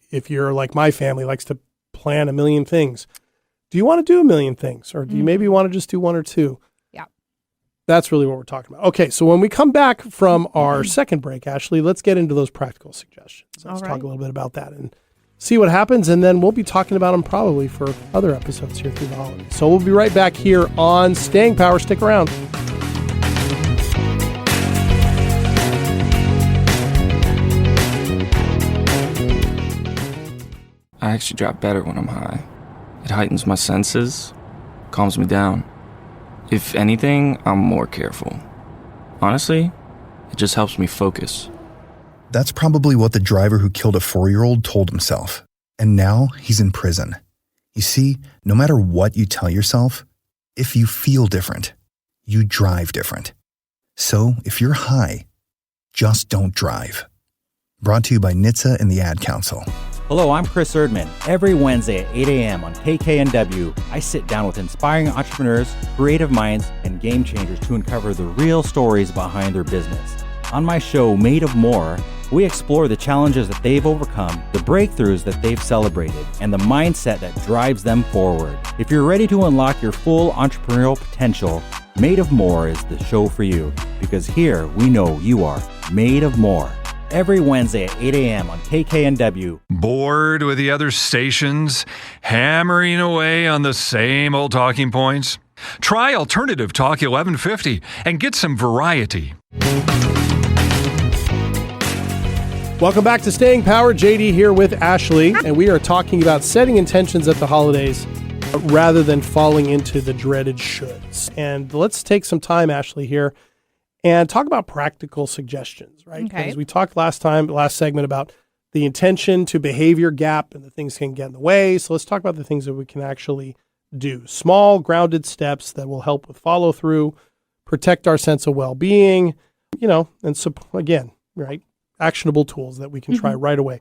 If you're like my family, likes to plan a million things, do you want to do a million things? Or do you maybe want to just do one or two? That's really what we're talking about. Okay, so when we come back from our second break, Ashley, let's get into those practical suggestions. Let's talk a little bit about that and see what happens, and then we'll be talking about them probably for other episodes here through the holidays. So we'll be right back here on Staying Power. Stick around. I actually drop better when I'm high. It heightens my senses, calms me down. If anything, I'm more careful. Honestly, it just helps me focus. That's probably what the driver who killed a 4-year-old told himself. And now he's in prison. You see, no matter what you tell yourself, if you feel different, you drive different. So if you're high, just don't drive. Brought to you by NHTSA and the Ad Council. Hello, I'm Chris Erdman. Every Wednesday at 8 a.m. on KKNW, I sit down with inspiring entrepreneurs, creative minds, and game changers to uncover the real stories behind their business. On my show, Made of More, we explore the challenges that they've overcome, the breakthroughs that they've celebrated, and the mindset that drives them forward. If you're ready to unlock your full entrepreneurial potential, Made of More is the show for you, because here we know you are made of more. Every Wednesday at 8 a.m. on KKNW. Bored with the other stations, hammering away on the same old talking points? Try Alternative Talk 1150 and get some variety. Welcome back to Staying Power. JD here with Ashley, and we are talking about setting intentions at the holidays rather than falling into the dreaded shoulds. And let's take some time, Ashley, here and talk about practical suggestions, right? Because we talked last segment about the intention to behavior gap and the things can get in the way. So let's talk about the things that we can actually do. Small, grounded steps that will help with follow through, protect our sense of well-being, you know, and again, right? Actionable tools that we can try right away.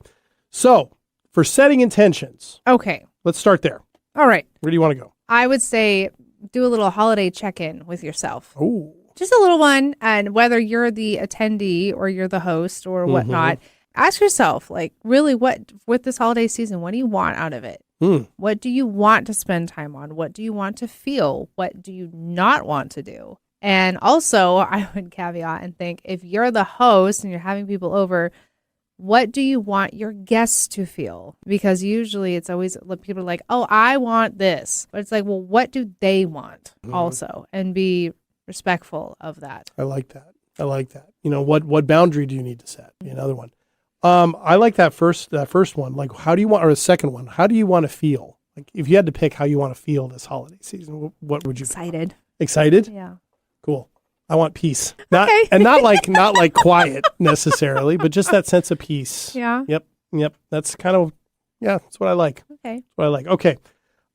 So for setting intentions. Okay. Let's start there. All right. Where do you want to go? I would say do a little holiday check-in with yourself. Oh. Just a little one, and whether you're the attendee or you're the host or whatnot, ask yourself, like, really, what with this holiday season, what do you want out of it? What do you want to spend time on? What do you want to feel? What do you not want to do? And also, I would caveat and think, if you're the host and you're having people over, what do you want your guests to feel? Because usually it's always, people are like, oh, I want this. But it's like, well, what do they want also? And be respectful of that. I like that. You know, what boundary do you need to set? Another one. I like that first one. Like, how do you want, or the second one, how do you want to feel? Like, if you had to pick how you want to feel this holiday season, what would you Excited. Excited? Yeah. Cool. I want peace. Not not like quiet necessarily, but just that sense of peace. Yeah. Yep. That's kind of, that's what I like. Okay. That's what I like. Okay.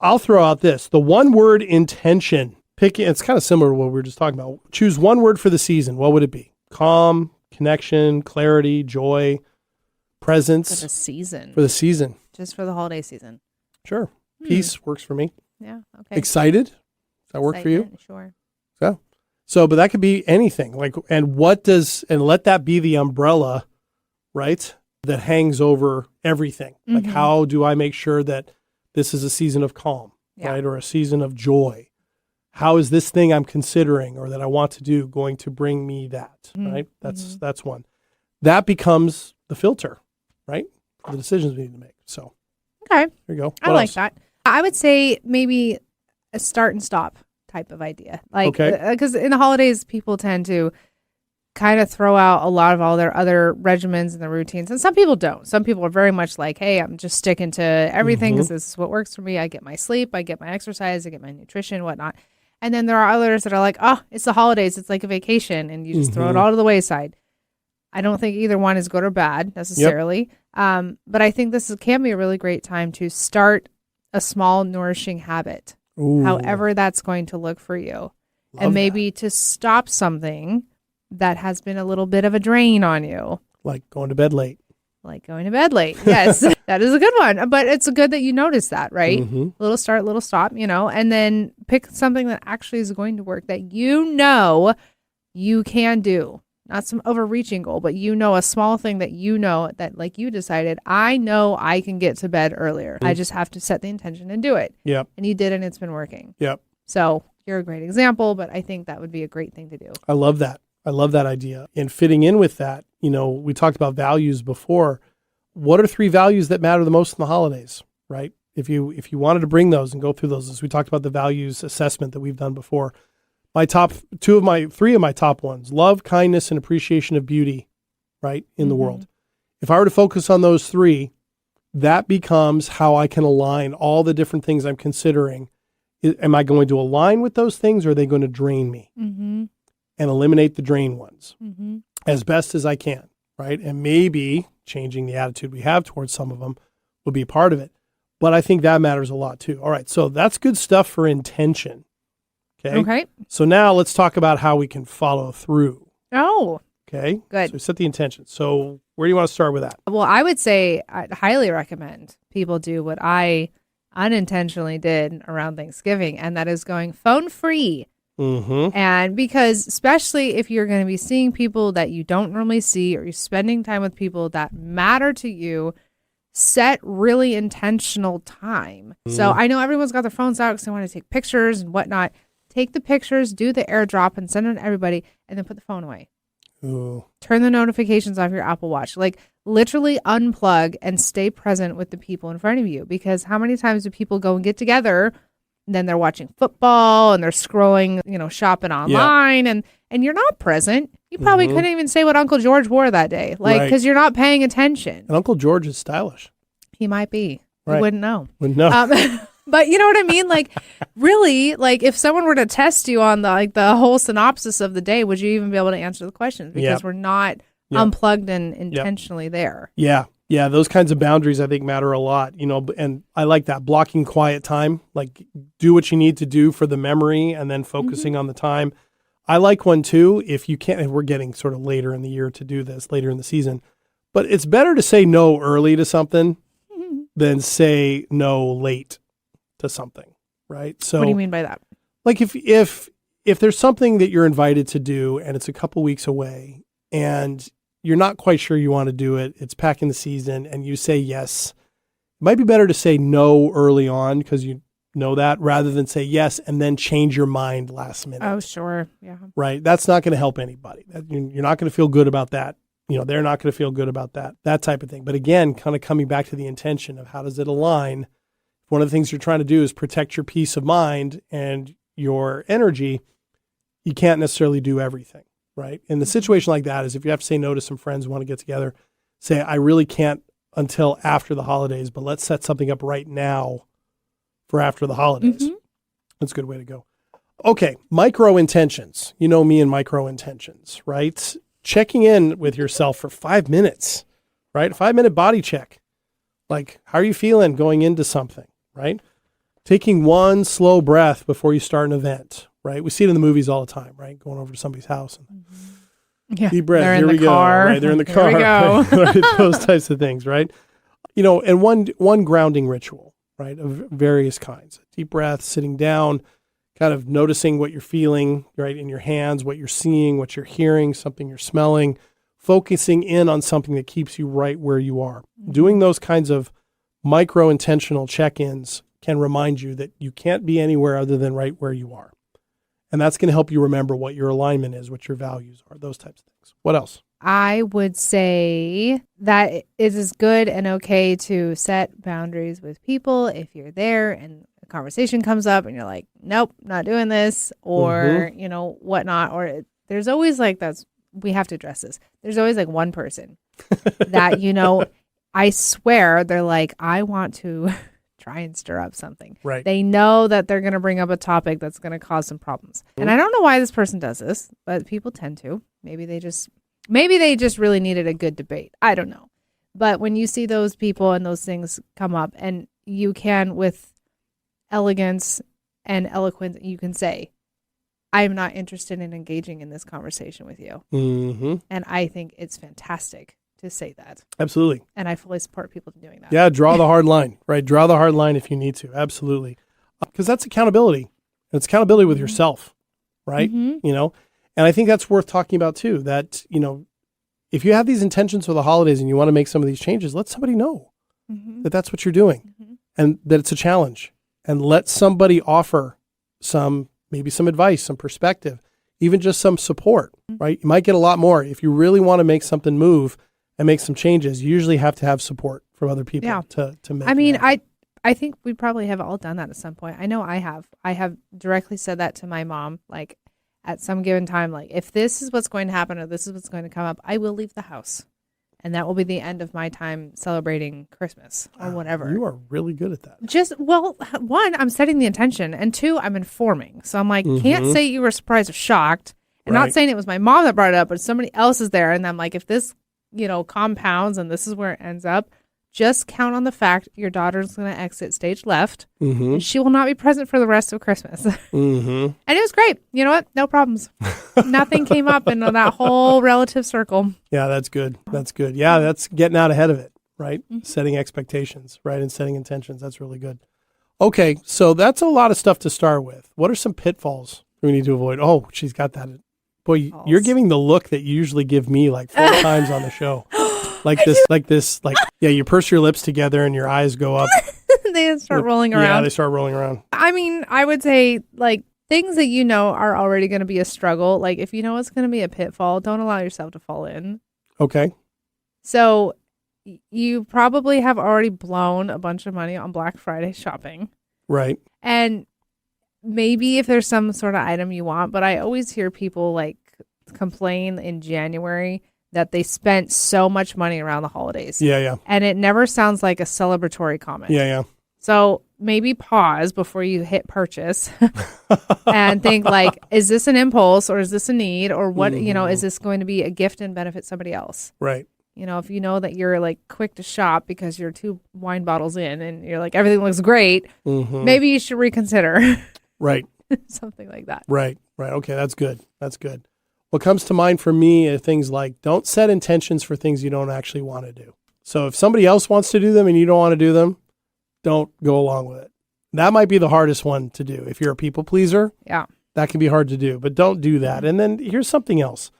I'll throw out this. The one word intention. It's kind of similar to what we were just talking about. Choose one word for the season. What would it be? Calm, connection, clarity, joy, presence. For the season. For the season. Just for the holiday season. Sure. Peace works for me. Yeah. Okay. Excited. Does that work for you? Sure. So, but that could be anything. Like, and let that be the umbrella, right? That hangs over everything. Like, how do I make sure that this is a season of calm, right? Or a season of joy? How is this thing I'm considering or that I want to do going to bring me that, right? That's one. That becomes the filter, right? For the decisions we need to make. So, okay. There you go. I like that. I would say maybe a start and stop type of idea. Like, because in the holidays, people tend to kind of throw out a lot of all their other regimens and their routines. And some people don't. Some people are very much like, hey, I'm just sticking to everything because this is what works for me. I get my sleep, I get my exercise, I get my nutrition, whatnot. And then there are others that are like, oh, it's the holidays. It's like a vacation. And you just throw it all to the wayside. I don't think either one is good or bad necessarily. But I think can be a really great time to start a small nourishing habit, however that's going to look for you. And maybe to stop something that has been a little bit of a drain on you. Like going to bed late. Yes, that is a good one. But it's good that you notice that, right? Mm-hmm. Little start, little stop, and then pick something that actually is going to work that you can do. Not some overreaching goal, but a small thing that that like you decided, I know I can get to bed earlier. I just have to set the intention and do it. Yep. And you did, and it's been working. Yep. So you're a great example, but I think that would be a great thing to do. I love that. I love that idea. And fitting in with that, we talked about values before. What are 3 values that matter the most in the holidays, right? If you wanted to bring those and go through those, as we talked about the values assessment that we've done before, three of my top ones, love, kindness, and appreciation of beauty, right, in the world. If I were to focus on those 3, that becomes how I can align all the different things I'm considering. Am I going to align with those things, or are they going to drain me? Mm-hmm. And eliminate the drain ones Mm-hmm. as best as I can, right? And maybe changing the attitude we have towards some of them will be a part of it. But I think that matters a lot too. All right, so that's good stuff for intention. Okay. So now let's talk about how we can follow through. Oh. Okay. Good. So set the intention. So where do you want to start with that? Well, I would say I'd highly recommend people do what I unintentionally did around Thanksgiving, and that is going phone free. Mm-hmm. And because especially if you're going to be seeing people that you don't normally see, or you're spending time with people that matter to you, set really intentional time. So I know everyone's got their phones out because they want to take pictures and whatnot. Take the pictures, do the airdrop, and send them to everybody, and then put the phone away. Ooh. Turn the notifications off your Apple Watch. Like, literally unplug and stay present with the people in front of you. Because how many times do people go and get together, and then they're watching football and they're scrolling, shopping online, and you're not present. You probably couldn't even say what Uncle George wore that day, because you're not paying attention. And Uncle George is stylish. He might be. Right. You wouldn't know. Wouldn't know. But you know what I mean? Like, really, if someone were to test you on the whole synopsis of the day, would you even be able to answer the questions? Because we're not unplugged and intentionally there. Yeah. Yeah. Those kinds of boundaries, I think, matter a lot, and I like that blocking quiet time, like do what you need to do for the memory and then focusing on the time. I like one too. If you can't, we're getting sort of later in the year to do this, later in the season, but it's better to say no early to something than say no late to something, right? So what do you mean by that? Like if there's something that you're invited to do and it's a couple weeks away and you're not quite sure you want to do it, it's packing the season, and you say yes, it might be better to say no early on because you know that, rather than say yes and then change your mind last minute. Oh, sure. Yeah. Right. That's not going to help anybody. You're not going to feel good about that. They're not going to feel good about that type of thing. But again, kind of coming back to the intention of how does it align? One of the things you're trying to do is protect your peace of mind and your energy. You can't necessarily do everything, right? In the situation like that is if you have to say no to some friends who want to get together, say, I really can't until after the holidays, but let's set something up right now for after the holidays. Mm-hmm. That's a good way to go. Okay, micro intentions. You know me and micro intentions, right? Checking in with yourself for 5 minutes, right? 5-minute body check. Like, how are you feeling going into something, right? Taking one slow breath before you start an event, right? We see it in the movies all the time, right? Going over to somebody's house and deep breath. They're Here in we the go. car. Right? They're in the Here car. we go. Right? Those types of things, right? And one grounding ritual, right? Of various kinds. Deep breath, sitting down, kind of noticing what you're feeling, right? In your hands, what you're seeing, what you're hearing, something you're smelling, focusing in on something that keeps you right where you are. Doing those kinds of micro intentional check-ins can remind you that you can't be anywhere other than right where you are. And that's going to help you remember what your alignment is, what your values are, those types of things. What else? I would say that it is good and okay to set boundaries with people if you're there and a conversation comes up and you're like, nope, not doing this, or, whatnot. Or there's always we have to address this. There's always one person that, I swear they're like, I want to try and stir up something. Right. They know that they're going to bring up a topic that's going to cause some problems. And I don't know why this person does this, but people tend to. Maybe they just really needed a good debate. I don't know. But when you see those people and those things come up, and you can, with elegance and eloquence, you can say, I'm not interested in engaging in this conversation with you. Mm-hmm. And I think it's fantastic to say that. Absolutely. And I fully support people doing that. Yeah, draw the hard line, right? Draw the hard line if you need to. Absolutely. Because that's accountability. It's accountability with yourself, right? Mm-hmm. You know, and I think that's worth talking about too, that, you know, if you have these intentions for the holidays and you want to make some of these changes, let somebody know that that's what you're doing and that it's a challenge, and let somebody offer maybe some advice, some perspective, even just some support, right? You might get a lot more. If you really want to make something move and make some changes, you usually have to have support from other people to make it happen. I think we probably have all done that at some point. I know I have. I have directly said that to my mom, like at some given time, like if this is what's going to happen or this is what's going to come up, I will leave the house. And that will be the end of my time celebrating Christmas or whatever. You are really good at that. Just, well, one, I'm setting the intention, and two, I'm informing. So I'm like, can't say you were surprised or shocked. And not saying it was my mom that brought it up, but somebody else is there. And I'm like, if this, compounds and this is where it ends up, just count on the fact your daughter's going to exit stage left, and she will not be present for the rest of Christmas. And it was great. You know what? No problems. Nothing came up in that whole relative circle. Yeah, that's good. That's good. Yeah, that's getting out ahead of it, right? Setting expectations, right? And setting intentions. That's really good. Okay, so that's a lot of stuff to start with. What are some pitfalls we need to avoid? Oh, she's got that. Boy, you're giving the look that you usually give me like 4 times on the show. Like this, you purse your lips together and your eyes go up. They start rolling around. Yeah, they start rolling around. I mean, I would say like things that are already going to be a struggle. Like if you know it's going to be a pitfall, don't allow yourself to fall in. Okay. So you probably have already blown a bunch of money on Black Friday shopping. Right. And maybe if there's some sort of item you want, but I always hear people like complain in January that they spent so much money around the holidays. Yeah. And it never sounds like a celebratory comment. Yeah. So maybe pause before you hit purchase and think like, is this an impulse or is this a need, or what, is this going to be a gift and benefit somebody else? Right. If you know that you're like quick to shop because you're 2 wine bottles in and you're like, everything looks great, maybe you should reconsider. Right. Something like that. Right. Okay. That's good. What comes to mind for me are things like, don't set intentions for things you don't actually want to do. So if somebody else wants to do them and you don't want to do them, don't go along with it. That might be the hardest one to do. If you're a people pleaser, that can be hard to do, but don't do that. And then here's something else.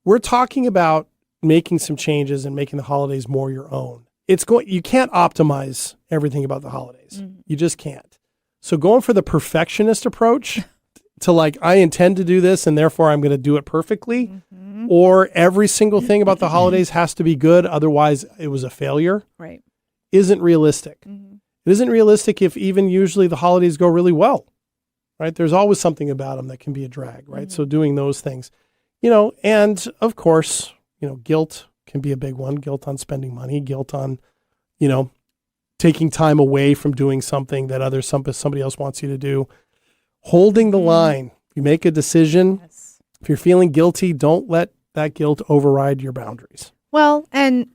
We're talking about making some changes and making the holidays more your own. You can't optimize everything about the holidays. You just can't. So going for the perfectionist approach to like, I intend to do this and therefore I'm going to do it perfectly, or every single thing about the holidays has to be good, otherwise it was a failure, right? Isn't realistic. It isn't realistic if even usually the holidays go really well, right? There's always something about them that can be a drag, right? So doing those things, and of course, guilt can be a big one. Guilt on spending money, guilt on, taking time away from doing something that somebody else wants you to do. Holding the line. If you make a decision, if you're feeling guilty, don't let that guilt override your boundaries. Well, and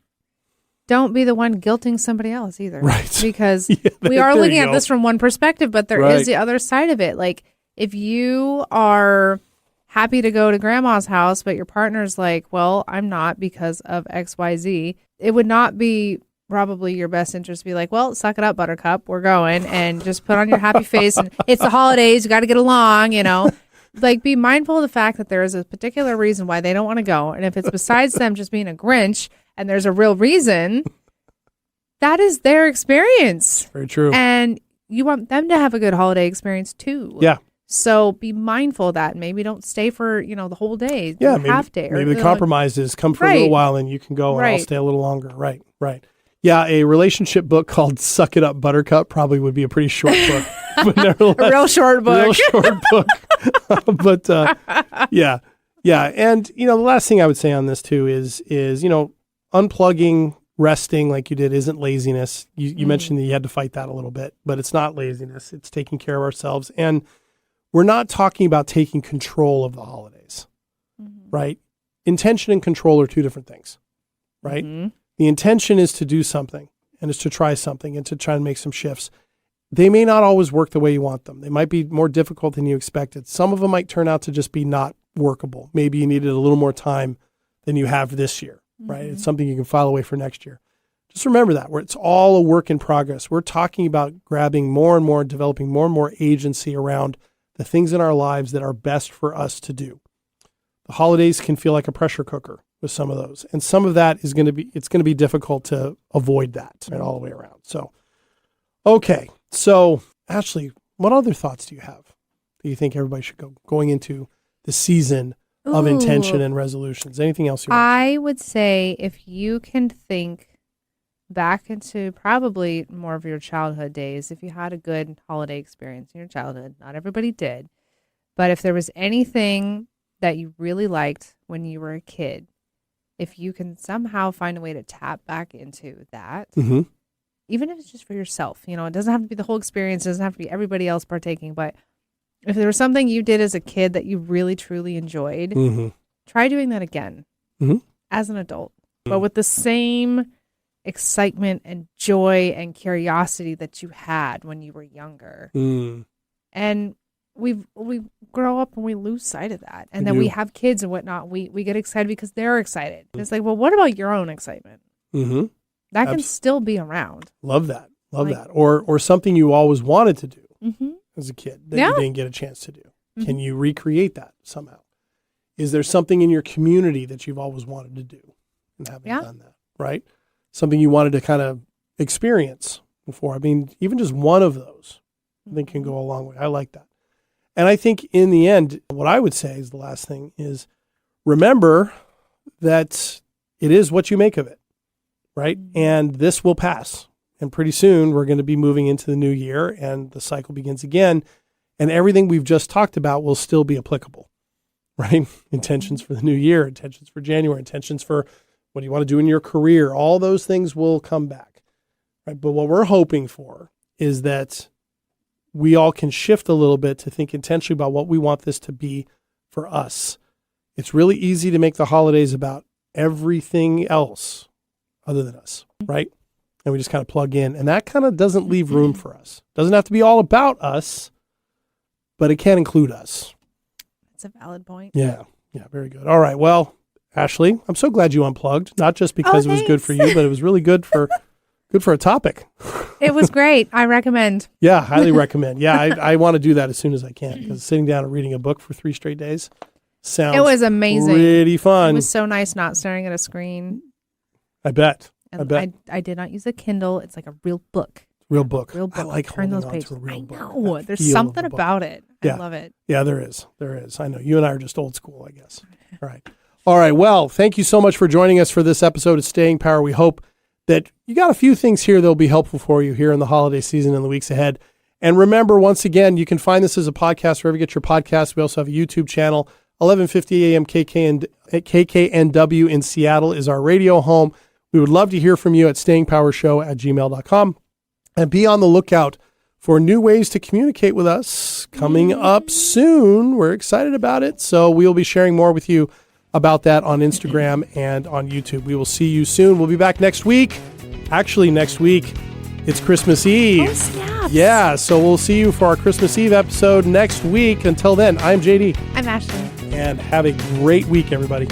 don't be the one guilting somebody else either. Right. Because we are looking at this from one perspective, but there is the other side of it. Like if you are happy to go to grandma's house, but your partner's like, well, I'm not because of XYZ, it would not be probably your best interest to be like, well, suck it up, buttercup, we're going, and just put on your happy face, and it's the holidays, you got to get along, like be mindful of the fact that there is a particular reason why they don't want to go, and if it's besides them just being a Grinch and there's a real reason, that is their experience. Very true. And you want them to have a good holiday experience too. Yeah. So be mindful of that. Maybe don't stay for, the whole day. Yeah, half day. Maybe the compromise is come for a little while and you can go and I'll stay a little longer. Right. Yeah, a relationship book called Suck It Up, Buttercup probably would be a pretty short book. But nevertheless, a real short book. But yeah. And, the last thing I would say on this too is unplugging, resting like you did isn't laziness. You mentioned that you had to fight that a little bit, but it's not laziness. It's taking care of ourselves. And we're not talking about taking control of the holidays, right? Intention and control are two different things, right? The intention is to do something and is to try something and to try and make some shifts. They may not always work the way you want them. They might be more difficult than you expected. Some of them might turn out to just be not workable. Maybe you needed a little more time than you have this year, right? It's something you can file away for next year. Just remember that, where it's all a work in progress. We're talking about grabbing more and more, developing more and more agency around the things in our lives that are best for us to do. The holidays can feel like a pressure cooker with some of those. And some of that is going to be difficult to avoid that all the way around. So, okay. So, Ashley, what other thoughts do you have that you think everybody should going into the season of intention and resolutions? Anything else you want to share? I would say if you can think back into probably more of your childhood days, if you had a good holiday experience in your childhood, not everybody did, but if there was anything that you really liked when you were a kid, if you can somehow find a way to tap back into that, even if it's just for yourself, it doesn't have to be the whole experience, it doesn't have to be everybody else partaking, but if there was something you did as a kid that you really truly enjoyed, try doing that again as an adult, but with the same excitement and joy and curiosity that you had when you were younger. And we grow up and we lose sight of that. And then we have kids and whatnot. We get excited because they're excited. And it's like, well, what about your own excitement? That can still be around. Love that. Love that. Or something you always wanted to do as a kid that you didn't get a chance to do. Can you recreate that somehow? Is there something in your community that you've always wanted to do and haven't done that, right? Something you wanted to kind of experience before. I mean, even just one of those, I think can go a long way. I like that. And I think in the end, what I would say is the last thing is remember that it is what you make of it, right? And this will pass. And pretty soon we're going to be moving into the new year and the cycle begins again. And everything we've just talked about will still be applicable, right? Intentions for the new year, intentions for January, intentions for what do you want to do in your career? All those things will come back, right? But what we're hoping for is that we all can shift a little bit to think intentionally about what we want this to be for us. It's really easy to make the holidays about everything else other than us, right? And we just kind of plug in. And that kind of doesn't leave room for us. Doesn't have to be all about us, but it can include us. That's a valid point. Yeah. Yeah. Very good. All right. Well, Ashley, I'm so glad you unplugged, not just because it was good for you, but it was really good for a topic. It was great. I recommend. Yeah, highly recommend. Yeah, I want to do that as soon as I can because sitting down and reading a book for 3 straight days sounds it was amazing. Really fun. It was so nice not staring at a screen. I bet. And I did not use a Kindle. It's like a real book. Real book. Real book. I like turn those holding pages. on to a real book. I know. There's something about it. Yeah. I love it. Yeah, there is. There is. I know. You and I are just old school, I guess. All right. All right. Well, thank you so much for joining us for this episode of Staying Power. We hope that you got a few things here that will be helpful for you here in the holiday season and the weeks ahead. And remember, once again, you can find this as a podcast wherever you get your podcasts. We also have a YouTube channel. 1150 AM KKNW in Seattle is our radio home. We would love to hear from you at stayingpowershow@gmail.com. And be on the lookout for new ways to communicate with us coming up soon. We're excited about it. So we'll be sharing more with you about that on Instagram and on YouTube. We will see you soon. We'll be back next week. Actually, next week, it's Christmas Eve. Oh, snaps. Yeah, so we'll see you for our Christmas Eve episode next week. Until then, I'm JD. I'm Ashley. And have a great week, everybody.